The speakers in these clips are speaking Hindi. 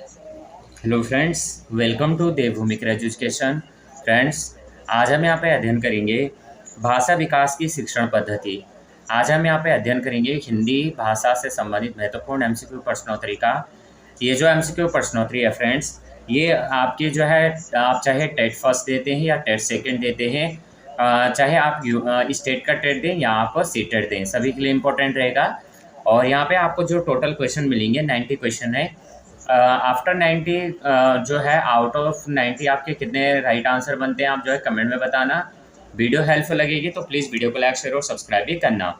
Hello friends, welcome to Devbhoomi Education. Friends, आज हम यहाँ पे अध्ययन करेंगे भाषा विकास की शिक्षण पद्धति। आज हम यहाँ पे अध्ययन करेंगे हिंदी भाषा से संबंधित महत्वपूर्ण एमसीक्यू प्रश्नोत्तरी का। ये जो एमसीक्यू प्रश्नोत्तरी है फ्रेंड्स, ये आपके जो है, आप चाहे टेट फर्स्ट देते हैं या टेट सेकंड देते हैं, चाहे आप स्टेट का टेट दें या आप सी टेट दें, सभी के लिए इम्पोर्टेंट रहेगा। और यहाँ पे आपको जो टोटल क्वेश्चन मिलेंगे 90 क्वेश्चन है। आफ्टर 90 जो है, आउट ऑफ 90 आपके कितने राइट आंसर बनते हैं, आप जो है कमेंट में बताना। वीडियो हेल्पफुल लगेगी तो प्लीज़ वीडियो को लाइक शेयर और सब्सक्राइब भी करना।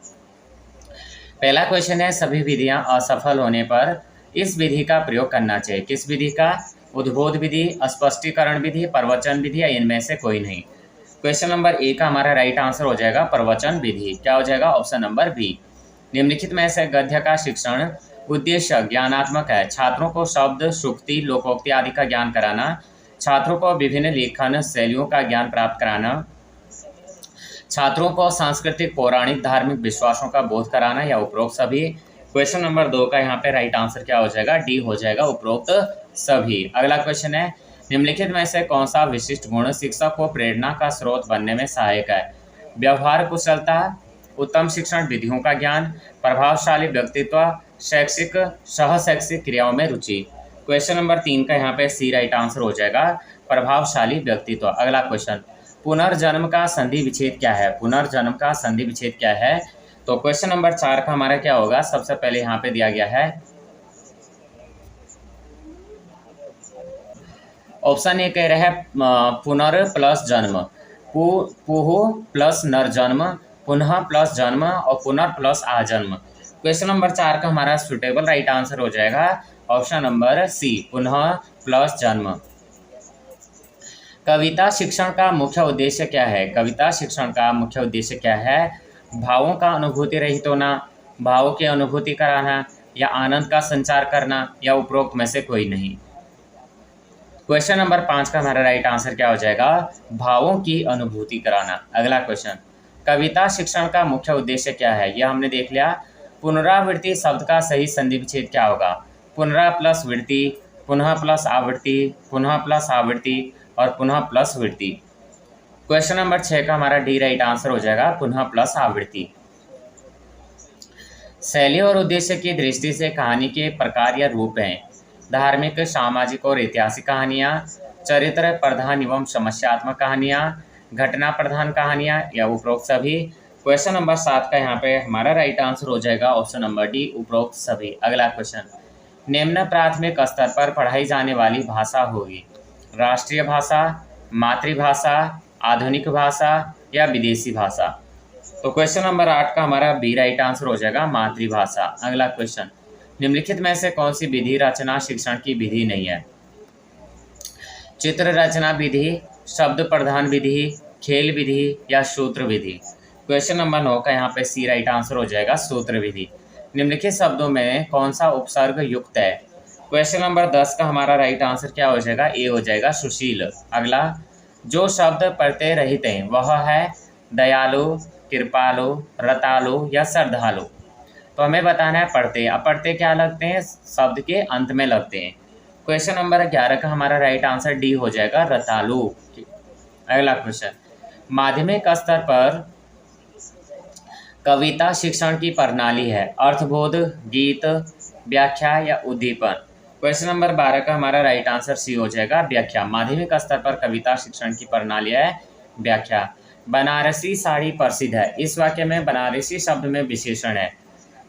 पहला क्वेश्चन है, सभी विधियां असफल होने पर इस विधि का प्रयोग करना चाहिए। किस विधि का? उद्बोध विधि, स्पष्टीकरण विधि, प्रवचन विधि या इनमें से कोई नहीं। क्वेश्चन नंबर ए का हमारा राइट आंसर हो जाएगा प्रवचन विधि। क्या हो जाएगा? Option number B. निम्नलिखित में से गद्य का शिक्षण उद्देश्य ज्ञानात्मक है। छात्रों को शब्द, श्रुति, लोकोक्ति आदि का ज्ञान कराना, छात्रों को विभिन्न लेखन शैलियों का ज्ञान प्राप्त कराना, छात्रों को सांस्कृतिक, पौराणिक, धार्मिक विश्वासों का बोध कराना या उपरोक्त सभी। क्वेश्चन नंबर 2 का यहाँ पे राइट आंसर क्या हो जाएगा? डी हो जाएगा, उपरोक्त सभी। अगला क्वेश्चन है, निम्नलिखित में से कौन सा विशिष्ट गुण शिक्षक को प्रेरणा का स्रोत बनने में सहायक है? व्यवहार कुशलता, उत्तम शिक्षण विधियों का ज्ञान, प्रभावशाली व्यक्तित्व, शैक्षिक सह शैक्षिक क्रियाओं में रुचि। क्वेश्चन नंबर 3 का यहाँ पे सी राइट आंसर हो जाएगा, प्रभावशाली व्यक्तित्व। अगला क्वेश्चन, पुनर्जन्म का संधि विच्छेद क्या है? पुनर्जन्म का संधि विच्छेद क्या है? तो क्वेश्चन नंबर 4 का हमारा क्या होगा? सबसे पहले यहाँ पे दिया गया है, ऑप्शन ए कह रहा है पुनर् प्लस जन्म, पुह प्लस नरजन्म, पुनः प्लस जन्म और पुनर् प्लस आजन्म। क्वेश्चन नंबर 4 का हमारा सुटेबल राइट आंसर हो जाएगा ऑप्शन नंबर सी, पुनः प्लस जन्म। कविता शिक्षण का मुख्य उद्देश्य क्या है? कविता शिक्षण का मुख्य उद्देश्य क्या है? भावों का अनुभूति रहित होना, भावों की अनुभूति कराना या आनंद का संचार करना या उपरोक्त में से कोई नहीं। क्वेश्चन नंबर 5 का हमारा राइट आंसर क्या हो जाएगा? भावों की अनुभूति कराना। अगला क्वेश्चन, कविता शिक्षण का मुख्य उद्देश्य क्या है? यह हमने देख लिया। पुनरावृत्ति शब्द का सही संधि विच्छेद क्या होगा? पुनरा प्लस वृत्ति, पुनः प्लस आवृत्ति, पुनः प्लस आवृत्ति और पुनः प्लस वृत्ति। क्वेश्चन नंबर 6 का हमारा डी राइट आंसर हो जाएगा, पुनः प्लस आवृत्ति। शैली और उद्देश्य की दृष्टि से कहानी के प्रकार या रूप हैं: धार्मिक, सामाजिक और ऐतिहासिक कहानियाँ, चरित्र प्रधान एवं समस्यात्मक कहानियाँ, घटना प्रधान कहानियाँ या उपरोक्त सभी। क्वेश्चन नंबर 7 का यहाँ पे हमारा राइट आंसर हो जाएगा ऑप्शन नंबर डी, उपरोक्त सभी। अगला क्वेश्चन, निम्न प्राथमिक स्तर पर पढ़ाई जाने वाली भाषा होगी: राष्ट्रीय भाषा, मातृभाषा, आधुनिक भाषा या विदेशी भाषा। तो क्वेश्चन नंबर 8 का हमारा बी राइट आंसर हो जाएगा, मातृभाषा। अगला क्वेश्चन, निम्नलिखित में से कौन सी विधि रचना शिक्षण की विधि नहीं है? चित्र रचना विधि, शब्द प्रधान विधि, खेल विधि या सूत्र विधि। क्वेश्चन नंबर 9 का यहाँ पे सी राइट आंसर हो जाएगा, सूत्र विधि। निम्नलिखित शब्दों में कौन सा उपसर्ग युक्त है? क्वेश्चन नंबर 10 का हमारा राइट आंसर क्या हो जाएगा? ए हो जाएगा, सुशील। अगला, जो शब्द प्रत्यय रहित हैं वह है दयालु, कृपालु, रतालु या श्रद्धालु। तो हमें बताना है प्रत्यय। अब प्रत्यय क्या लगते हैं? शब्द के अंत में लगते हैं। क्वेश्चन नंबर 11 का हमारा राइट आंसर डी हो जाएगा, रतालु। अगला क्वेश्चन, माध्यमिक स्तर पर कविता शिक्षण की प्रणाली है: अर्थबोध, गीत, व्याख्या या उद्दीपन। क्वेश्चन नंबर 12 का हमारा राइट आंसर सी हो जाएगा, व्याख्या। माध्यमिक स्तर पर कविता शिक्षण की प्रणाली है व्याख्या। बनारसी साड़ी प्रसिद्ध है। इस वाक्य में बनारसी शब्द में विशेषण है: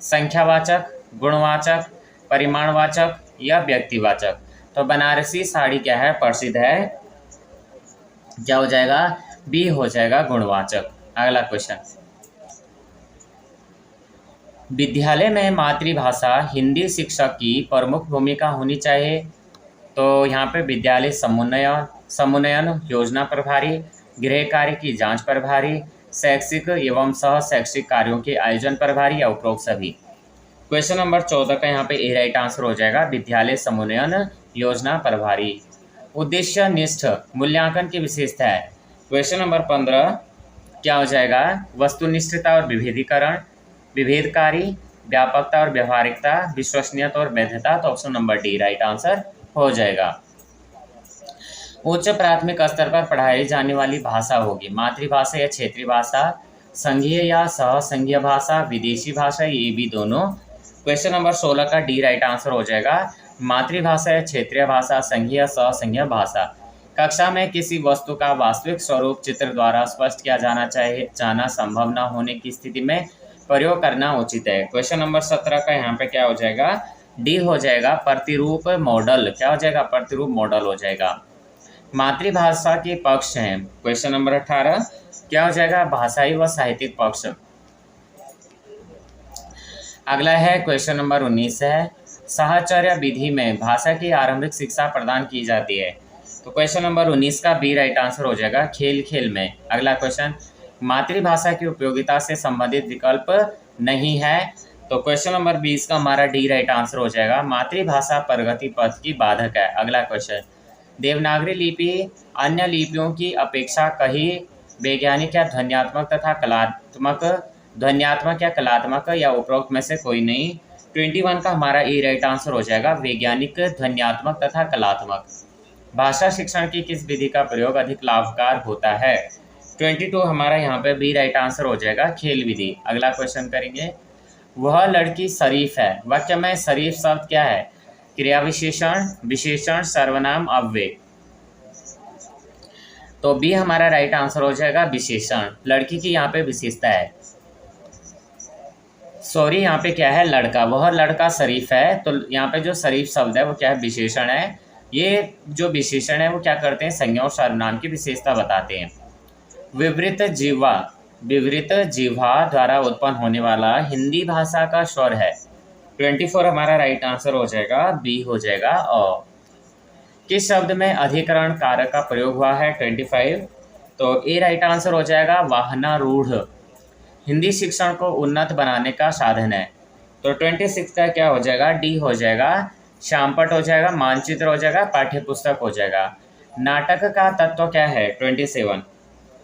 संख्यावाचक, गुणवाचक, परिमाणवाचक या व्यक्तिवाचक। तो बनारसी साड़ी क्या है? प्रसिद्ध है। क्या हो जाएगा? बी हो जाएगा, गुणवाचक। अगला क्वेश्चन, विद्यालय में मातृभाषा हिंदी शिक्षक की प्रमुख भूमिका होनी चाहिए। तो यहाँ पे विद्यालय समुन्नयन योजना प्रभारी, गृह कार्य की जांच प्रभारी, शैक्षिक एवं सह शैक्षिक कार्यों के आयोजन प्रभारी या उपरोक्त सभी। क्वेश्चन नंबर 14 का यहाँ पे ए राइट आंसर हो जाएगा, विद्यालय समुन्नयन योजना प्रभारी। उद्देश्य निष्ठ मूल्यांकन की विशेषता है। क्वेश्चन नंबर 15 क्या हो जाएगा? वस्तुनिष्ठता और विभेदीकरण, विभेदकारी, व्यापकता और व्यवहारिकता, विश्वसनीयता और वैधता। तो option number D right answer हो जाएगा। उच्च प्राथमिक स्तर पर पढ़ाई जाने वाली भाषा होगी मातृभाषा या क्षेत्रीय भाषा, संघीय या सह संघीय भाषा, विदेशी भाषा, ये भी दोनों। क्वेश्चन नंबर 16 का डी राइट आंसर हो जाएगा मातृभाषा या क्षेत्रीय भाषा, संघीय या सह संघीय भाषा। कक्षा में किसी वस्तु का वास्तविक स्वरूप चित्र द्वारा स्पष्ट किया जाना संभव न होने की स्थिति में प्रयोग करना उचित है। क्वेश्चन नंबर 17 का यहाँ पे क्या हो जाएगा, डी हो जाएगा प्रतिरूप मॉडल। क्या हो जाएगा, प्रतिरूप मॉडल हो जाएगा। मातृभाषा के पक्ष हैं। क्वेश्चन नंबर 18 क्या हो जाएगा, भाषाई व साहित्यिक पक्ष। अगला है क्वेश्चन नंबर 19 है, साहचर्य विधि में भाषा की आरंभिक शिक्षा प्रदान की जाती है। तो क्वेश्चन नंबर 19 का बी राइट आंसर हो जाएगा खेल खेल में। अगला क्वेश्चन, मातृभाषा की उपयोगिता से संबंधित विकल्प नहीं है। तो क्वेश्चन नंबर 20 का हमारा डी राइट आंसर हो जाएगा मातृभाषा प्रगति पथ की बाधक है। अगला क्वेश्चन, देवनागरी लिपि अन्य लिपियों की अपेक्षा कहीं वैज्ञानिक या ध्वन्यात्मक तथा कलात्मक या उपरोक्त में से कोई नहीं। 21 का हमारा ए राइट आंसर हो जाएगा वैज्ञानिक, ध्वन्यात्मक तथा कलात्मक। भाषा शिक्षण की किस विधि का प्रयोग अधिक लाभकार होता है। 22 हमारा यहाँ पे बी राइट आंसर हो जाएगा खेल विधि। अगला क्वेश्चन करेंगे, वह लड़की शरीफ है। वाक्य में शरीफ शब्द क्या है, क्रिया विशेषण, विशेषण, सर्वनाम, अव्यय। तो बी हमारा राइट आंसर हो जाएगा विशेषण। लड़की की यहाँ पे विशेषता है, सॉरी यहाँ पे क्या है, लड़का। वह लड़का शरीफ है, तो यहाँ पे जो शरीफ शब्द है वो क्या है, विशेषण है। ये जो विशेषण है वो क्या करते हैं, संज्ञा और सर्वनाम की विशेषता बताते हैं। विवृत जिह्वा द्वारा उत्पन्न होने वाला हिंदी भाषा का स्वर है। 24 हमारा राइट आंसर हो जाएगा बी हो जाएगा अ। किस शब्द में अधिकरण कारक का प्रयोग हुआ है 25। तो ए राइट आंसर हो जाएगा वाहनारूढ़। हिंदी शिक्षण को उन्नत बनाने का साधन है। तो 26 का क्या हो जाएगा, डी हो जाएगा श्यामपट हो जाएगा, मानचित्र हो जाएगा, पाठ्यपुस्तक हो जाएगा। नाटक का तत्व क्या है 27।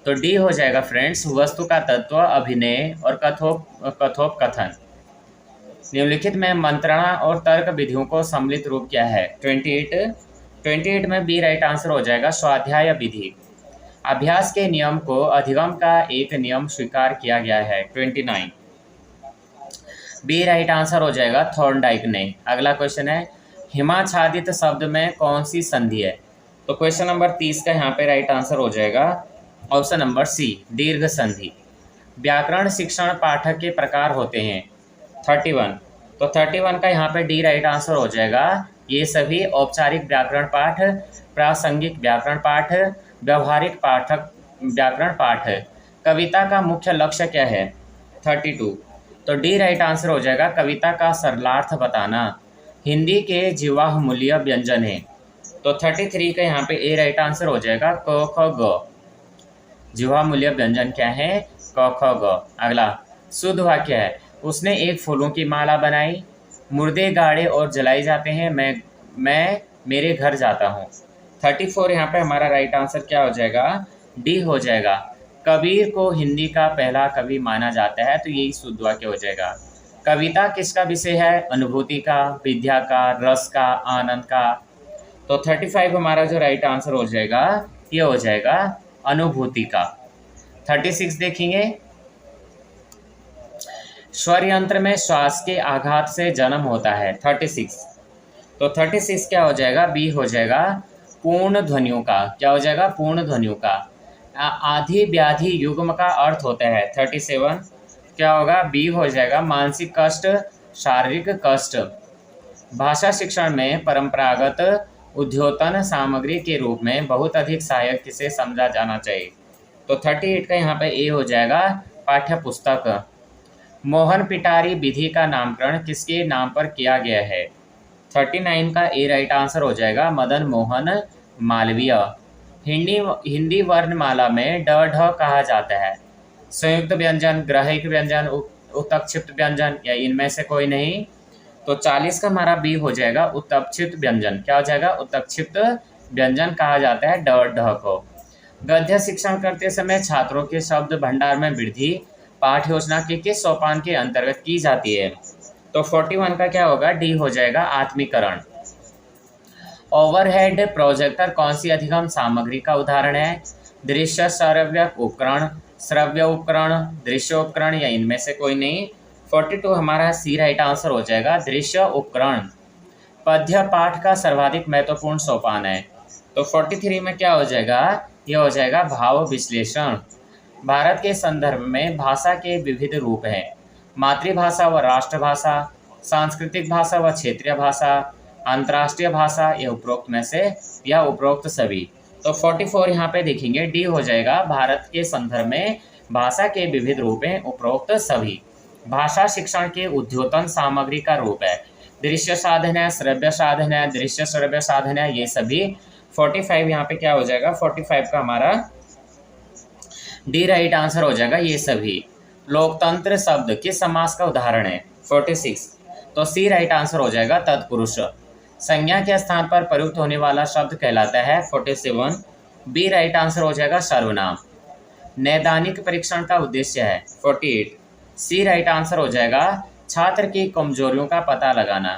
तो डी हो जाएगा फ्रेंड्स वस्तु का तत्व, अभिनय और कथोपकथन। निम्नलिखित में मंत्रणा और तर्क विधियों को सम्मिलित रूप क्या है 28 में बी राइट आंसर हो जाएगा स्वाध्याय विधि। अभ्यास के नियम को अधिगम का एक नियम स्वीकार किया गया है 29। बी राइट आंसर हो जाएगा थॉर्नडाइक ने। अगला क्वेश्चन है, हिमाच्छादित शब्द में कौन सी संधि है। तो क्वेश्चन नंबर 30 का यहाँ पे राइट आंसर हो जाएगा ऑप्शन नंबर सी दीर्घ संधि। व्याकरण शिक्षण पाठक के प्रकार होते हैं 31। तो 31 का यहाँ पे डी राइट आंसर हो जाएगा ये सभी औपचारिक व्याकरण पाठ, प्रासंगिक व्याकरण पाठ, व्यवहारिक पाठक व्याकरण पाठ। कविता का मुख्य लक्ष्य क्या है 32। तो डी राइट आंसर हो जाएगा कविता का सरलार्थ बताना। हिंदी के जीवाह मूल्य व्यंजन है। तो 33 का यहाँ पे ए राइट आंसर हो जाएगा क ख ग। जीवा मूल्य व्यंजन क्या है क ख ग। अगला शुद्ध वाक्य है, उसने एक फूलों की माला बनाई। मुर्दे गाड़े और जलाई जाते हैं, मैं मेरे घर जाता हूँ। 34 यहाँ पे हमारा राइट आंसर क्या हो जाएगा, डी हो जाएगा। कबीर को हिंदी का पहला कवि माना जाता है, तो यही शुद्ध वाक्य हो जाएगा। कविता किसका विषय है, अनुभूति का, विद्या का, रस का, आनंद का। तो 35 हमारा जो राइट आंसर हो जाएगा ये हो जाएगा अनुभूति का। 36 देखेंगे, स्वर यंत्र में श्वास के आघात से जन्म होता है 36। तो 36 क्या हो जाएगा, बी हो जाएगा पूर्ण ध्वनियों का। क्या हो जाएगा, पूर्ण ध्वनियों का। आधि व्याधि युग्म का अर्थ होता है 37। क्या होगा, बी हो जाएगा मानसिक कष्ट, शारीरिक कष्ट। भाषा शिक्षण में परंपरागत उद्योतन सामग्री के रूप में बहुत अधिक सहायक किसे समझा जाना चाहिए। तो 38 का यहाँ पे ए हो जाएगा पाठ्य पुस्तक। मोहन पिटारी विधि का नामकरण किसके नाम पर किया गया है। 39 का ए राइट आंसर हो जाएगा मदन मोहन मालवीय। हिंदी वर्णमाला में ड ढ कहा जाता है। संयुक्त व्यंजन, ग्राहिक व्यंजन, उत्क्षिप्त व्यंजन या इनमें से कोई नहीं। तो 40 का हमारा बी हो जाएगा उत्क्षिप्त व्यंजन। क्या हो जाएगा, उत्क्षिप्त व्यंजन कहा जाता है ड ढ को। गद्य शिक्षण करते समय छात्रों के शब्द भंडार में वृद्धि पाठ योजना के किस सोपान के अंतर्गत की जाती है। तो 41 का क्या होगा, डी हो जाएगा आत्मीकरण। ओवरहेड प्रोजेक्टर कौन सी अधिगम सामग्री का उदाहरण है? दृश्य श्रव्य उपकरण, श्रव्य उपकरण, दृश्य उपकरण या इनमें से कोई नहीं। 42 हमारा सी राइट आंसर हो जाएगा, दृश्य उपकरण। पद्य पाठ का सर्वाधिक महत्वपूर्ण सोपान है, तो 43 में क्या हो जाएगा? ये हो जाएगा भाव विश्लेषण। भारत के संदर्भ में भाषा के विविध रूप हैं, मातृभाषा व राष्ट्रभाषा, सांस्कृतिक भाषा व क्षेत्रीय भाषा, अंतर्राष्ट्रीय भाषा, या उपरोक्त में से या उपरोक्त सभी। तो 44 यहाँ पे देखेंगे डी हो जाएगा, भारत के संदर्भ में भाषा के विविध रूप हैं, उपरोक्त सभी। भाषा शिक्षण के उद्योतन सामग्री का रूप है, दृश्य साधन है, श्रव्य साधन है, दृश्य श्रव्य साधन है, ये सभी। 45 यहाँ पे क्या हो जाएगा? 45 का हमारा डी राइट आंसर हो जाएगा, ये सभी। लोकतंत्र शब्द किस समास का उदाहरण है? 46, तो सी राइट आंसर हो जाएगा, तत्पुरुष। संज्ञा के स्थान पर प्रयुक्त होने वाला शब्द कहलाता है? 47, बी राइट आंसर हो जाएगा, सर्वनाम। नैदानिक परीक्षण का उद्देश्य है? 48, सी राइट आंसर हो जाएगा, छात्र की कमजोरियों का पता लगाना।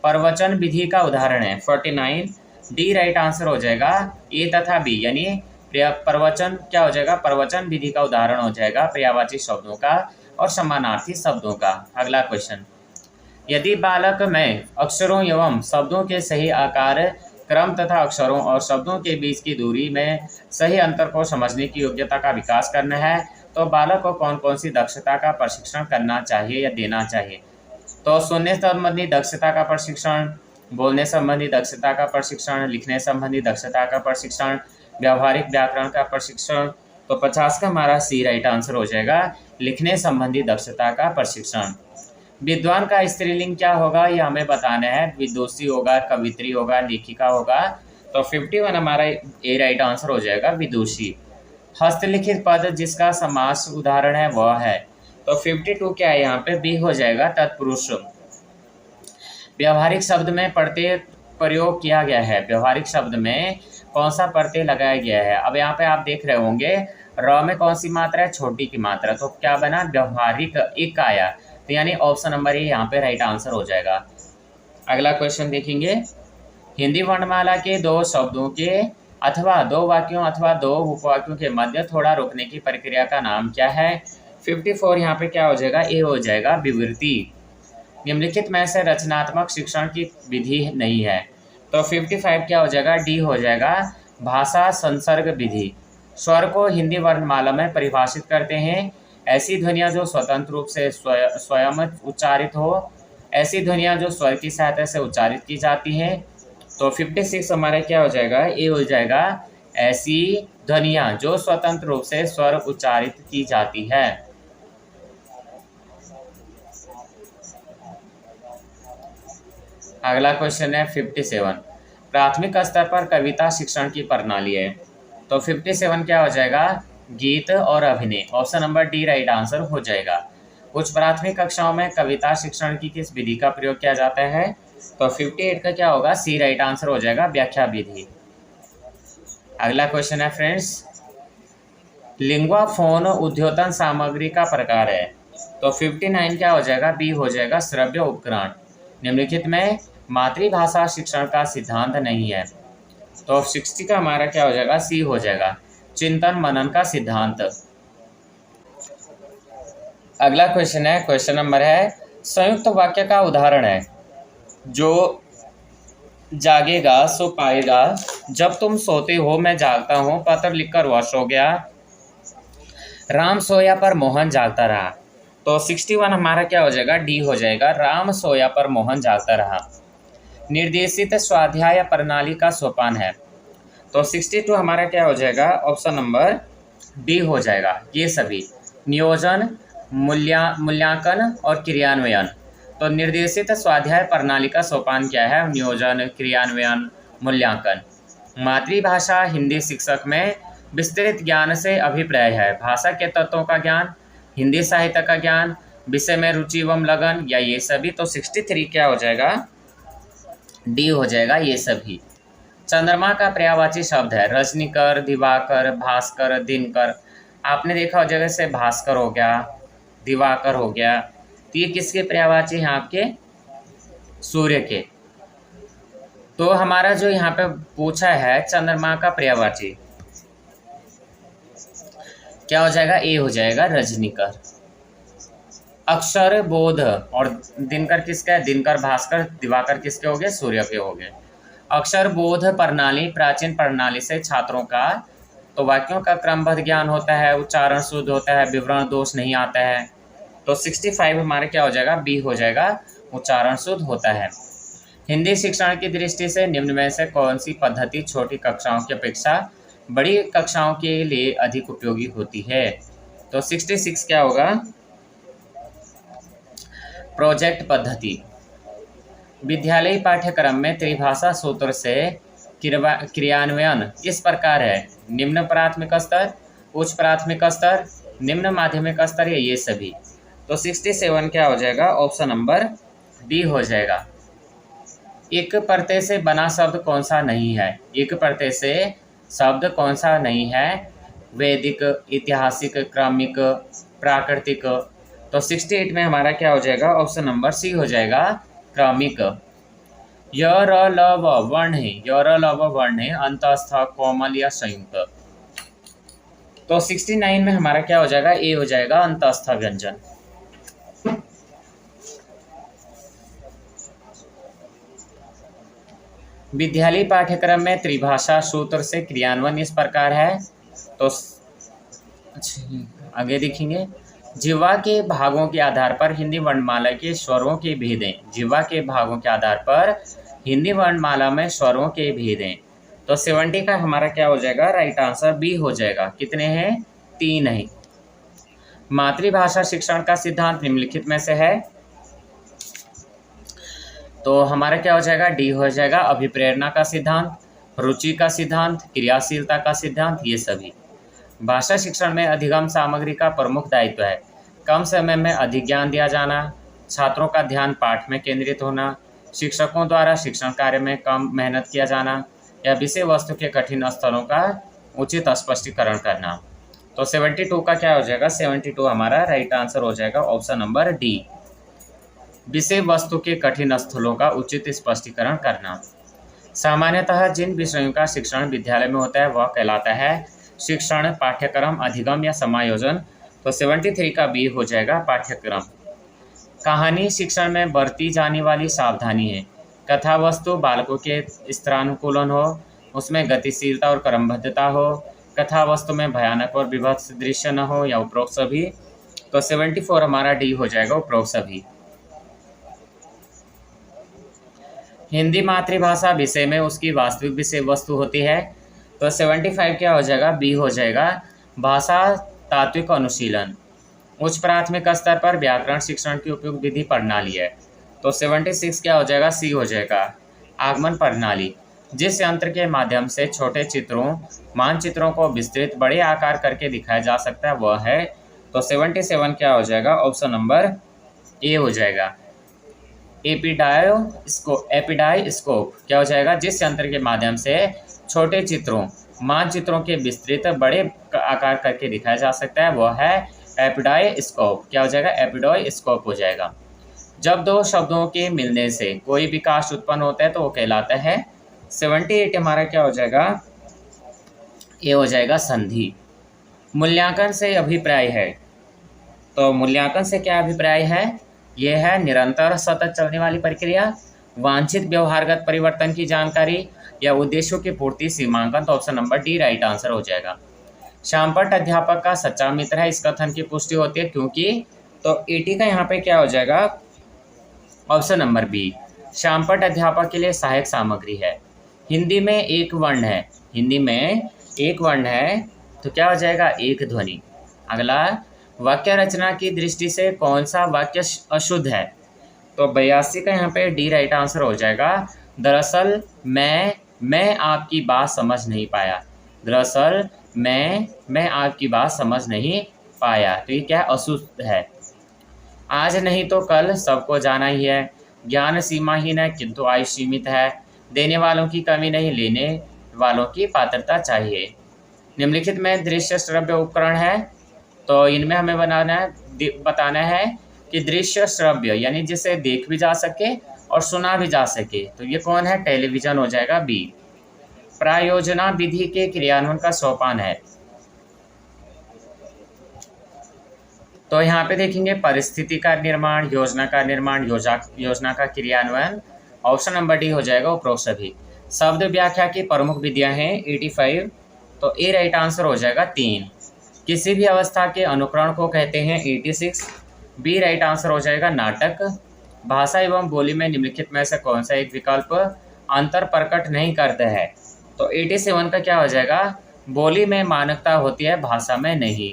प्रवचन विधि का उदाहरण है? 49, डी राइट आंसर हो जाएगा, ए तथा बी, यानी प्रवचन क्या हो जाएगा? प्रवचन विधि का उदाहरण हो जाएगा पर्यायवाची शब्दों का और समानार्थी शब्दों का। अगला क्वेश्चन, यदि बालक में अक्षरों एवं शब्दों के सही आकार, क्रम तथा अक्षरों और शब्दों के बीच की दूरी में सही अंतर को समझने की योग्यता का विकास करना है, तो बालक को कौन कौन सी दक्षता का प्रशिक्षण करना चाहिए या देना चाहिए? तो सुनने संबंधी दक्षता का प्रशिक्षण, बोलने संबंधी दक्षता का प्रशिक्षण, लिखने संबंधी दक्षता का प्रशिक्षण, व्यावहारिक व्याकरण का प्रशिक्षण। तो 50 का हमारा सी राइट आंसर हो जाएगा, लिखने संबंधी दक्षता का प्रशिक्षण। विद्वान का स्त्रीलिंग क्या होगा, ये हमें बताना है। विदुषी होगा, कवित्री होगा, लेखिका होगा। तो 51 हमारा ए राइट आंसर हो जाएगा, विदुषी। हस्तलिखित पद जिसका समास उदाहरण है वह है, तो 52 क्या है यहाँ पे? बी हो जाएगा, तत्पुरुष। व्यावहारिक शब्द में प्रत्यय प्रयोग किया गया है, व्यावहारिक शब्द में कौन सा प्रत्यय लगाया गया है? अब यहाँ पे आप देख रहे होंगे र में कौन सी मात्रा है? छोटी की मात्रा, तो क्या बना? व्यावहारिक एक आया, तो यानी ऑप्शन नंबर ए यहाँ पे राइट आंसर हो जाएगा। अगला क्वेश्चन देखेंगे, हिंदी वर्णमाला के दो शब्दों के अथवा दो वाक्यों अथवा दो उपवाक्यों के मध्य थोड़ा रुकने की प्रक्रिया का नाम क्या है? 54 यहाँ पे क्या हो जाएगा? ए हो जाएगा, विवृति। निम्नलिखित में से रचनात्मक शिक्षण की विधि नहीं है, तो 55 क्या हो जाएगा? डी हो जाएगा, भाषा संसर्ग विधि। स्वर को हिंदी वर्णमाला में परिभाषित करते हैं, ऐसी ध्वनियाँ जो स्वतंत्र रूप से स्वयं उच्चारित हो, ऐसी ध्वनियाँ जो स्वर की सहायता से उच्चारित की जाती हैं। तो 56 हमारा क्या हो जाएगा? ए हो जाएगा, ऐसी ध्वनियाँ जो स्वतंत्र रूप से स्वर उच्चारित की जाती है। अगला क्वेश्चन है 57, प्राथमिक स्तर पर कविता शिक्षण की प्रणाली है, तो 57 क्या हो जाएगा? गीत और अभिनय। Option number D right answer हो जाएगा। उच्च प्राथमिक कक्षाओं में कविता शिक्षण की किस विधि का प्रयोग किया जाता है? तो 58 का क्या होगा? सी राइट आंसर हो जाएगा, व्याख्या विधि। अगला क्वेश्चन है फ्रेंड्स, लिंग्वा फोन उद्योतन सामग्री का प्रकार है, तो 59 क्या हो जाएगा? बी हो जाएगा, श्रव्य उपकरण। निम्नलिखित में मातृभाषा शिक्षण का सिद्धांत नहीं है, तो 60 का हमारा क्या हो जाएगा? सी हो जाएगा, चिंतन मनन का सिद्धांत। अगला क्वेश्चन है, क्वेश्चन नंबर है, संयुक्त वाक्य का उदाहरण है, जो जागेगा सो पाएगा, जब तुम सोते हो मैं जागता हूँ, पत्र लिखकर वह सो गया, राम सोया पर मोहन जागता रहा। तो 61 हमारा क्या हो जाएगा? डी हो जाएगा, राम सोया पर मोहन जागता रहा। निर्देशित स्वाध्याय प्रणाली का सोपान है, तो 62 हमारा क्या हो जाएगा? ऑप्शन नंबर बी हो जाएगा, ये सभी। नियोजन, मूल्यांकन और क्रियान्वयन। तो निर्देशित स्वाध्याय प्रणाली का सोपान क्या है? नियोजन, क्रियान्वयन, मूल्यांकन। मातृभाषा हिंदी शिक्षक में विस्तृत ज्ञान से अभिप्राय है, भाषा के तत्वों का ज्ञान, हिंदी साहित्य का ज्ञान, विषय में रुचि एवं लगन, या ये सभी। तो 63 क्या हो जाएगा? डी हो जाएगा, ये सभी। चंद्रमा का पर्यायवाची शब्द है, रजनीकर, दिवाकर, भास्कर, दिनकर। आपने देखा हो जगह से भास्कर हो गया, दिवाकर हो गया, तो ये किसके पर्यायवाची हैं? आपके सूर्य के। तो हमारा जो यहाँ पे पूछा है चंद्रमा का पर्यायवाची, क्या हो जाएगा? ए हो जाएगा, रजनीकर। अक्षर बोध और दिनकर किसका है? दिनकर, भास्कर, दिवाकर किसके हो गए? सूर्य के हो गए। अक्षर बोध प्रणाली प्राचीन प्रणाली से छात्रों का तो वाक्यों का क्रमबद्ध ज्ञान होता है, उच्चारण शुद्ध होता है, विवरण दोष नहीं आता है। तो 65 हमारे क्या हो जाएगा? बी हो जाएगा, उच्चारण शुद्ध होता है। हिंदी शिक्षण की दृष्टि से निम्न में से कौन सी पद्धति छोटी कक्षाओं की अपेक्षा बड़ी कक्षाओं के लिए अधिक उपयोगी होती है? तो 66 क्या होगा? प्रोजेक्ट पद्धति। विद्यालयी पाठ्यक्रम में त्रिभाषा सूत्र से क्रियान्वयन इस प्रकार है: निम्न प्राथमिक स्तर, उच्च प्राथमिक स्तर, निम्न माध्यमिक स्तर, या ये सभी। तो 67 क्या हो जाएगा? ऑप्शन नंबर डी हो जाएगा। एक प्रत्यय से बना शब्द कौन सा नहीं है? एक प्रत्यय से शब्द कौन सा नहीं है? वैदिक, ऐतिहासिक, क्रमिक, प्राकृतिक। तो 68 में हमारा क्या हो जाएगा? ऑप्शन नंबर सी हो जाएगा, क्रमिक। य र ल व वर्ण है, य र ल व वर्ण है, अंतस्थ, कोमल या संयुक्त। तो 69 में हमारा क्या हो जाएगा? ए हो जाएगा, अंतस्थ व्यंजन। विद्यालयी पाठ्यक्रम में त्रिभाषा सूत्र से क्रियान्वयन इस प्रकार है। तो आगे देखेंगे, जिह्वा के भागों के आधार पर हिंदी वर्णमाला के स्वरों के भेद हैं। जिह्वा के भागों के आधार पर हिंदी वर्णमाला में स्वरों के भेद हैं। तो 70 का हमारा क्या हो जाएगा? राइट आंसर बी हो जाएगा। कितने हैं? 3 हैं। मातृभाषा शिक्षण का सिद्धांत निम्नलिखित में से है। तो हमारा क्या हो जाएगा? डी हो जाएगा, अभिप्रेरणा का सिद्धांत, रुचि का सिद्धांत, क्रियाशीलता का सिद्धांत, ये सभी। भाषा शिक्षण में अधिगम सामग्री का प्रमुख दायित्व है कम समय में अधिक ज्ञान दिया जाना, छात्रों का ध्यान पाठ में केंद्रित होना, शिक्षकों द्वारा शिक्षण कार्य में कम मेहनत किया जाना, या विषय वस्तु के कठिन स्थलों का उचित स्पष्टीकरण करना। तो 72 का क्या हो जाएगा? 72 हमारा राइट आंसर हो जाएगा, ऑप्शन नंबर डी, विषय वस्तु के कठिन स्थलों का उचित स्पष्टीकरण करना। सामान्यतः जिन विषयों का शिक्षण विद्यालय में होता है वह कहलाता है शिक्षण, पाठ्यक्रम, अधिगम या समायोजन। तो 73 का बी हो जाएगा, पाठ्यक्रम। कहानी शिक्षण में बरती जाने वाली सावधानी है। कथा वस्तु बालकों के स्तरानुकूलन हो, उसमें गतिशीलता और क्रमबद्धता हो, कथा वस्तु में भयानक और विभत्स दृश्य न हो, या उपरोक्त सभी। तो 74 हमारा डी हो जाएगा, उपरोक्त सभी। हिंदी मातृभाषा विषय में उसकी वास्तविक विषय वस्तु होती है। तो 75 क्या हो जाएगा? बी हो जाएगा, भाषा तात्विक अनुशीलन। उच्च प्राथमिक स्तर पर व्याकरण शिक्षण की उपयुक्त विधि प्रणाली है। तो 76 क्या हो जाएगा? सी हो जाएगा, आगमन प्रणाली, जिस यंत्र के माध्यम से छोटे चित्रों, मानचित्रों को विस्तृत बड़े आकार करके दिखाया जा सकता है वह है। तो 77 क्या हो जाएगा? ऑप्शन नंबर ए हो जाएगा, एपिडाइस्कोप क्या हो जाएगा? जिस यंत्र के माध्यम से छोटे चित्रों, मानचित्रों के विस्तृत बड़े आकार करके दिखाया जा सकता है वह है एपिडाइस्कोप। क्या हो जाएगा? एपिडाइस्कोप हो जाएगा। जब दो शब्दों के मिलने से कोई विकास उत्पन्न होता है तो वो कहलाता है। 78 हमारा क्या हो जाएगा? ये हो जाएगा, संधि। मूल्यांकन से अभिप्राय है। तो मूल्यांकन से क्या अभिप्राय है? यह है निरंतर सतत चलने वाली प्रक्रिया, वांछित व्यवहारगत परिवर्तन की जानकारी, या उद्देश्यों की पूर्ति, सीमांकन। तो option number D right answer हो जाएगा। श्यामपट्ट अध्यापक का सच्चा मित्र है, इस कथन की पुष्टि होती है क्योंकि। तो 80 का यहाँ पे क्या हो जाएगा? ऑप्शन नंबर बी, श्यामपट्ट अध्यापक के लिए सहायक सामग्री है। हिंदी में एक वर्ण है, हिंदी में एक वर्ण है तो क्या हो जाएगा? एक ध्वनि। अगला, वाक्य रचना की दृष्टि से कौन सा वाक्य अशुद्ध है? तो 82 का यहाँ पे डी राइट आंसर हो जाएगा। दरअसल मैं आपकी बात समझ नहीं पाया। दरअसल मैं आपकी बात समझ नहीं पाया। तो ये क्या है? अशुद्ध है। आज नहीं तो कल सबको जाना ही है। ज्ञान सीमाहीन है किंतु आयु सीमित है। देने वालों की कमी नहीं, लेने वालों की पात्रता चाहिए। निम्नलिखित में दृश्य श्रव्य उपकरण है। तो इनमें हमें बताना है कि दृश्य श्रव्य यानी जिसे देख भी जा सके और सुना भी जा सके, तो ये कौन है? टेलीविज़न हो जाएगा बी। प्रायोजना विधि के क्रियान्वयन का सोपान है, तो यहाँ पे देखेंगे परिस्थिति का निर्माण, योजना का निर्माण, योजना का क्रियान्वयन। ऑप्शन नंबर डी हो जाएगा उपरोक्त सभी। शब्द व्याख्या की प्रमुख विधियां हैं 85, तो ए राइट आंसर हो जाएगा 3। किसी भी अवस्था के अनुकरण को कहते हैं 86, बी राइट आंसर हो जाएगा नाटक। भाषा एवं बोली में निम्नलिखित में से कौन सा एक विकल्प अंतर प्रकट नहीं करता है? तो 87 का क्या हो जाएगा? बोली में मानकता होती है, भाषा में नहीं,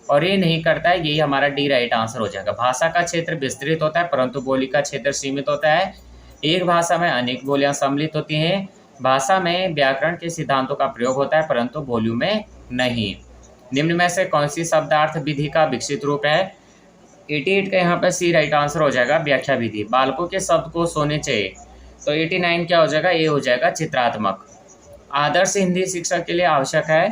और ये नहीं करता है, यही हमारा डी राइट आंसर हो जाएगा। भाषा का क्षेत्र विस्तृत होता है परंतु बोली का क्षेत्र सीमित होता है। एक भाषा में अनेक बोलियां सम्मिलित होती हैं। भाषा में व्याकरण के सिद्धांतों का प्रयोग होता है परंतु बोलियों में नहीं। निम्न में से कौन सी शब्दार्थ विधि का विकसित रूप है? 88 का यहाँ पे सी राइट आंसर हो जाएगा व्याख्या विधि। बालकों के शब्द को सोने चाहिए, तो 89 क्या हो जाएगा? ए हो जाएगा चित्रात्मक। आदर्श हिंदी शिक्षा के लिए आवश्यक है,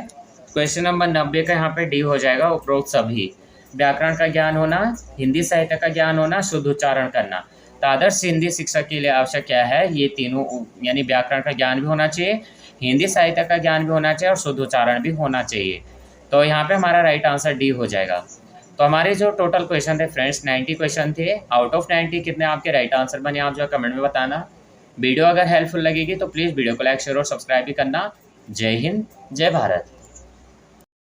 क्वेश्चन नंबर 90 का यहाँ पे डी हो जाएगा उपरोक्त सभी। व्याकरण का ज्ञान होना, हिंदी साहित्य का ज्ञान होना, शुद्ध उच्चारण करना। तो आदर्श हिंदी शिक्षा के लिए आवश्यक क्या है? ये तीनों, यानी व्याकरण का ज्ञान भी होना चाहिए, हिंदी साहित्य का ज्ञान भी होना चाहिए और शुद्ध उच्चारण भी होना चाहिए। तो यहाँ पे हमारा राइट आंसर डी हो जाएगा। तो हमारे जो टोटल क्वेश्चन थे फ्रेंड्स 90 क्वेश्चन थे। आउट ऑफ 90 कितने आपके राइट आंसर बने, आप जो कमेंट में बताना। वीडियो अगर हेल्पफुल लगेगी तो प्लीज़ वीडियो को लाइक शेयर और सब्सक्राइब भी करना। जय हिंद, जय भारत।